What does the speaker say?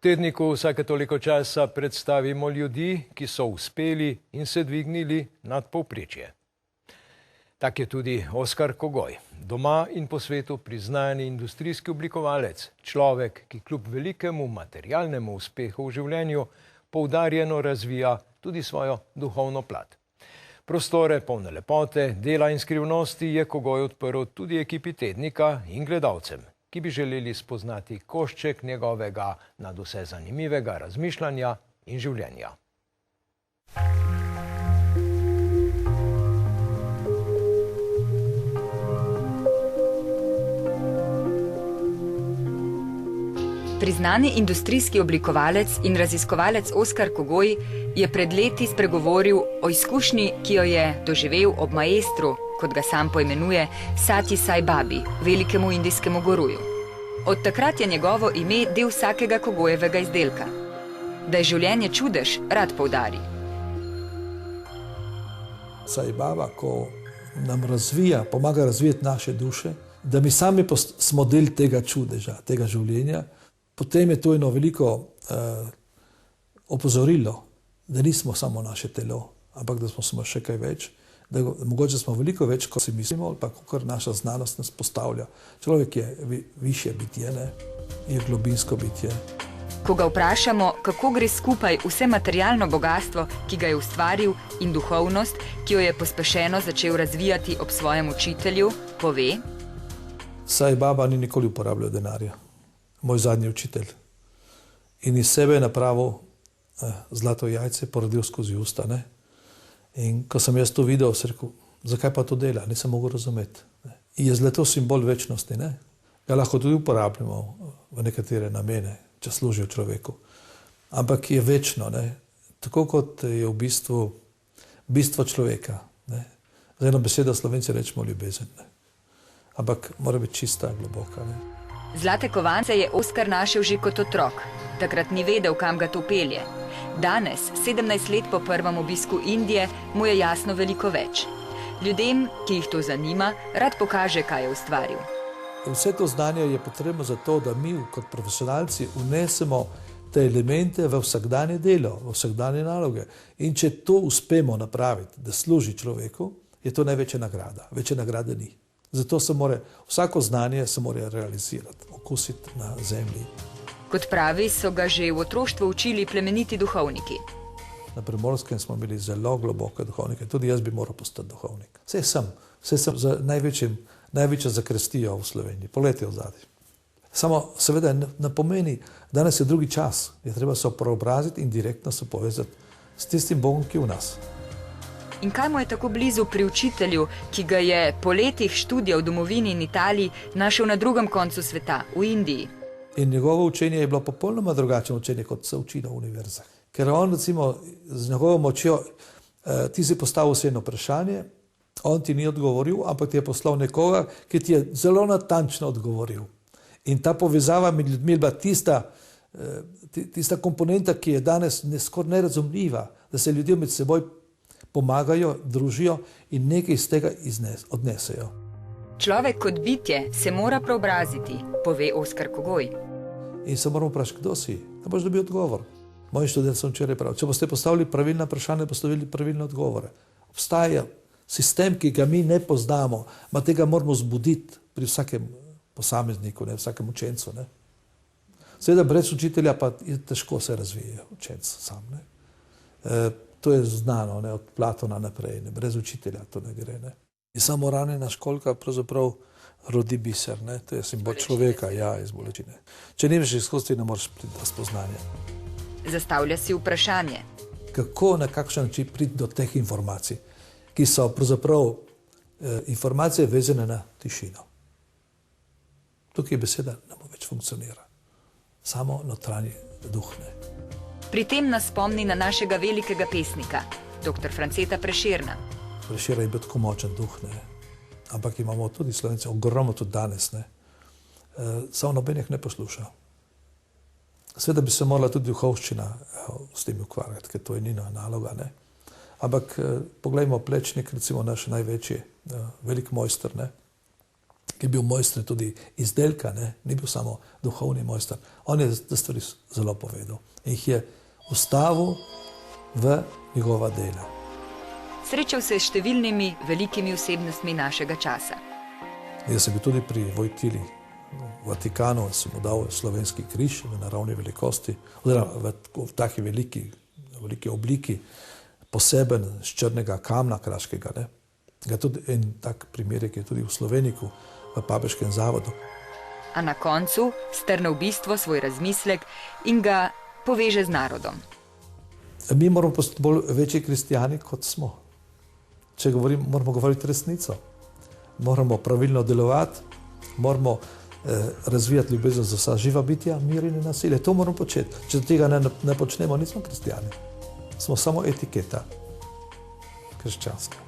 tedniku vsake toliko časa predstavimo ljudi, ki so uspeli in se dvignili nad povprečje. Tak je tudi Oskar Kogoj, doma in po svetu priznani industrijski oblikovalec, človek, ki kljub velikemu materialnemu uspehu v življenju poudarjeno razvija tudi svojo duhovno plat. Prostore polne lepote, dela in skrivnosti je Kogoj odprl tudi ekipi tednika in gledalcem, ki bi želeli spoznati košček njegovega nadvse zanimivega razmišljanja in življenja. Priznani industrijski oblikovalec in raziskovalec Oskar Kogoj je pred leti spregovoril o izkušnji, ki jo je doživel ob maestru, kot ga sam poimenuje, Satji Sai Babi, velikemu indijskemu guruju. Od takrat je njegovo ime del vsakega Kogojevega izdelka. Da je življenje čudež, rad poudari. Sai Baba, ko nam pomaga razvijati naše duše, da mi sami smo del tega čudeža, tega življenja, potem je to eno veliko opozorilo, da nismo samo naše telo, ampak da smo še kaj več, da mogoče smo veliko več, kot si mislimo, ali pa kakor naša znanost nas postavlja. Človek je višje bitje, je globinsko bitje. Ko ga vprašamo, kako gre skupaj vse materialno bogastvo, ki ga je ustvaril, in duhovnost, ki jo je pospešeno začel razvijati ob svojem učitelju, pove: Sai Baba ni nikoli uporabljal denarja. Moj zadnji učitelj. In iz sebe je napravil zlato jajce, porodil skozi usta. In ko sem jaz to videl, sem rekel, zakaj pa to dela? Nisem mogel razumeti. In je zlato simbol večnosti. Ga lahko tudi uporabljamo v nekatere namene, če služijo človeku. Ampak je večno. Tako kot je v bistvu bistvo človeka. Z eno besedo Slovenci rečemo ljubezen. Ampak mora biti čista, globoka. Zlate kovance je Oskar našel že kot otrok. Takrat ni vedel, kam ga to pelje. Danes, 17 let po prvem obisku Indije, mu je jasno veliko več. Ljudem, ki jih to zanima, rad pokaže, kaj je ustvaril. Vse to znanje je potrebno zato, da mi kot profesionalci vnesemo te elemente v vsakdanje delo, v vsakdanje naloge. In če to uspemo napraviti, da služi človeku, je to največja nagrada. Večje nagrade ni. Zato vsako znanje se mora realizirati, okusiti na zemlji. Kot pravi, so ga že v otroštvu učili plemeniti duhovniki. Na Primorskem smo imeli zelo globoke duhovnike. Tudi jaz bi moral postati duhovnik. Vse sem za največjo zakrestijo v Sloveniji. Poglejte odzadaj. Samo seveda ne pomeni, danes je drugi čas. Je treba se preobraziti in direktno se povezati s tistim Bogom, ki je v nas. In kaj mu je tako blizu pri učitelju, ki ga je po letih študija v domovini in Italiji našel na drugem koncu sveta, v Indiji? In njegovo učenje je bilo popolnoma drugačno učenje, kot se uči na univerzah. Ker on, recimo, z njegovo močjo, ti si postavil se eno vprašanje, on ti ni odgovoril, ampak ti je poslal nekoga, ki ti je zelo natančno odgovoril. In ta povezava med ljudmi je bila tista komponenta, ki je danes skoraj nerazumljiva, da se ljudje med seboj pomagajo, družijo in nekaj iz tega odnesejo. Človek kot bitje se mora preobraziti, pove Oskar Kogoj. In se moramo vprašati, kdo si? Da boš dobil odgovor. Moji študenti so včeraj prav. Če boste postavili pravilna vprašanja, boste dobili pravilne odgovore. Obstaja sistem, ki ga mi ne poznamo, ma tega moramo zbuditi pri vsakem posamezniku, vsakem učencu. Seveda brez učitelja pa je težko se razvije učenc sam. To je znano, od Platona naprej, brez učitelja to ne gre. In samo ranjena školjka pravzaprav rodi biser, to je simbol človeka, iz bolečine. Če nimaš izkustva, ne moreš priti do spoznanja. Zastavlja si vprašanje. Kako, na kakšen način priti do teh informacij, ki so pravzaprav informacije vezane na tišino. Tukaj beseda ne bo več funkcionira. Samo notranji duh. Pri tem nas spomni na našega velikega pesnika, dr. Franceta Prešerna. Prešeren je bil tako močen duh, ampak imamo tudi Slovenci, ogromno tudi danes. Samo noben jih ne posluša. Seveda bi se morala tudi duhovščina s tem ukvarjati, ker to je njena naloga. Ampak poglejmo Plečnik, recimo naš največji, velik mojster. ki je bil mojster tudi izdelka, ne? Ni bil samo duhovni mojster. On je te stvari zelo povedal in jih je vstavil v njegova dela. Srečal se je s številnimi velikimi osebnostmi našega časa. Jaz sem bil tudi pri Vojtili v Vatikanu, sem mu dal slovenski križ v naravni velikosti, oziroma v taki veliki obliki, poseben z črnega kamna kraškega. Ne? Tudi en tak primerek je tudi v Sloveniku, v Papeškem zavodu. A na koncu strne v bistvo svoj razmislek in ga poveže z narodom. Mi moramo postati bolj večji kristijani, kot smo. Če moramo govoriti resnico. Moramo pravilno delovati, moramo razvijati ljubezen za vsa živa bitja, mir in nasilje. To moramo početi. Če tega ne počnemo, nismo kristijani. Smo samo etiketa krščanska.